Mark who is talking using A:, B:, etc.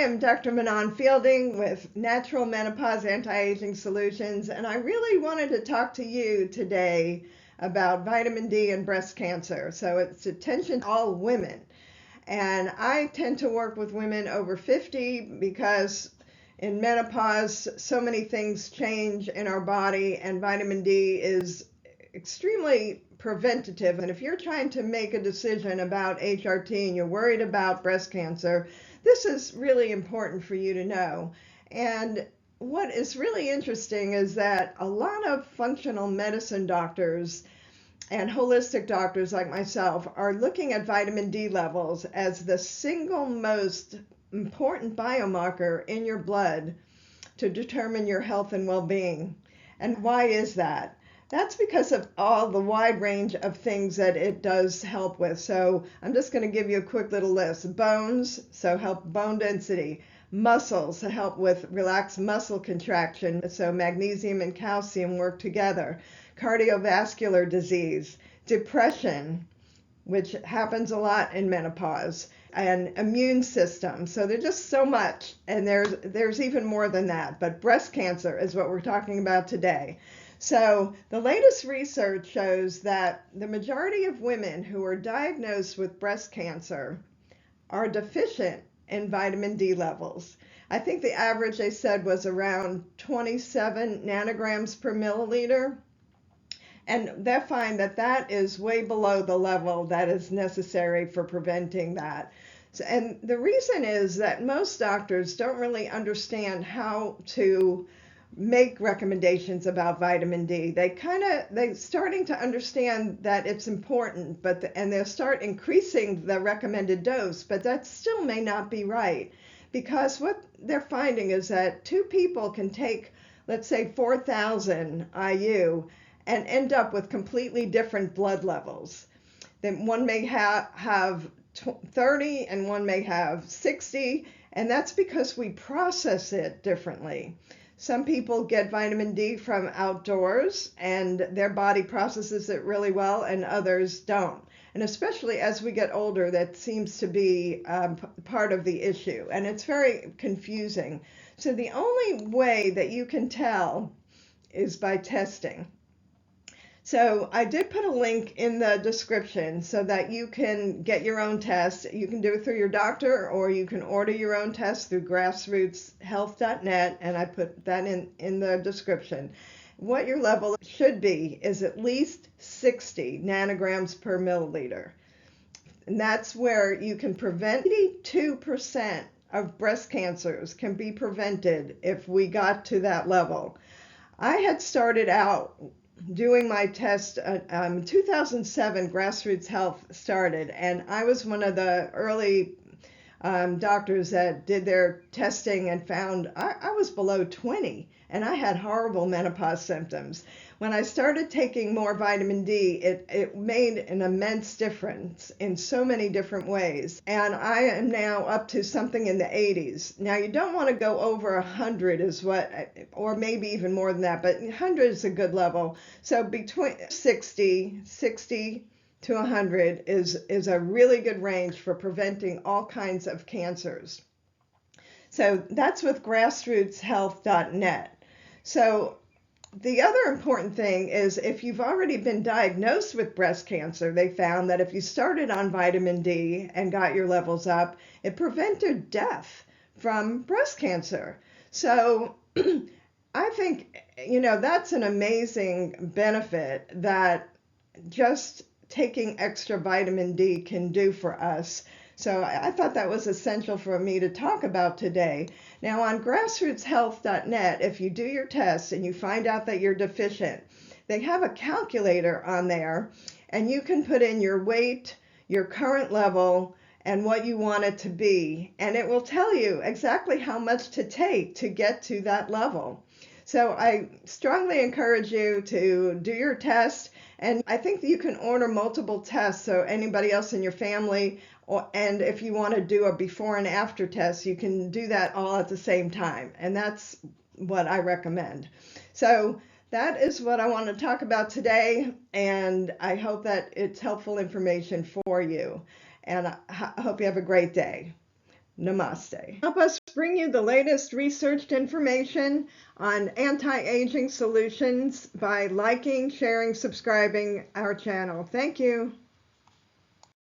A: am Dr. Manon Fielding with Natural Menopause Anti-Aging Solutions, and I really wanted to talk to you today about vitamin D and breast cancer. So it's attention to all women. And I tend to work with women over 50 because in menopause, so many things change in our body, and vitamin D is extremely preventative. And if you're trying to make a decision about HRT and you're worried about breast cancer, this is really important for you to know. And what is really interesting is that a lot of functional medicine doctors and holistic doctors like myself are looking at vitamin D levels as the single most important biomarker in your blood to determine your health and well-being. And why is that? That's because of all the wide range of things that it does help with. So I'm just going to give you a quick little list. Bones, so help bone density. Muscles, to help with relaxed muscle contraction, so magnesium and calcium work together. Cardiovascular disease, depression, which happens a lot in menopause, and immune system. So there's just so much, and there's even more than that. But breast cancer is what we're talking about today. So the latest research shows that the majority of women who are diagnosed with breast cancer are deficient in vitamin D levels. I think the average they said was around 27 nanograms per milliliter. And they find that that is way below the level that is necessary for preventing that. And the reason is that most doctors don't really understand how to make recommendations about vitamin D. They're starting to understand that it's important, and they'll start increasing the recommended dose, but that still may not be right, because what they're finding is that two people can take, let's say, 4,000 IU and end up with completely different blood levels. Then one may have 30 and one may have 60, and that's because we process it differently. Some people get vitamin D from outdoors and their body processes it really well, and others don't. And especially as we get older, that seems to be part of the issue, and it's very confusing. So the only way that you can tell is by testing. So I did put a link in the description so that you can get your own test. You can do it through your doctor, or you can order your own test through grassrootshealth.net, and I put that in the description. What your level should be is at least 60 nanograms per milliliter. And that's where you can prevent 82% of breast cancers can be prevented if we got to that level. I had started out doing my test, 2007, Grassroots Health started, and I was one of the early doctors that did their testing and found I was below 20, and I had horrible menopause symptoms. When I started taking more vitamin D, it made an immense difference in so many different ways. And I am now up to something in the 80s. Now, you don't want to go over 100 or maybe even more than that, but 100 is a good level. So between 60 to 100 is a really good range for preventing all kinds of cancers. So that's with grassrootshealth.net. So the other important thing is, if you've already been diagnosed with breast cancer, they found that if you started on vitamin D and got your levels up, it prevented death from breast cancer. So I think, that's an amazing benefit that just taking extra vitamin D can do for us. So I thought that was essential for me to talk about today. Now, on grassrootshealth.net, if you do your tests and you find out that you're deficient, they have a calculator on there, and you can put in your weight, your current level, and what you want it to be, and it will tell you exactly how much to take to get to that level. So I strongly encourage you to do your test, and I think that you can order multiple tests, so anybody else in your family, and if you want to do a before and after test, you can do that all at the same time, and that's what I recommend. So that is what I want to talk about today, and I hope that it's helpful information for you, and I hope you have a great day. Namaste. Help us bring you the latest researched information on anti-aging solutions by liking, sharing, subscribing our channel. Thank you.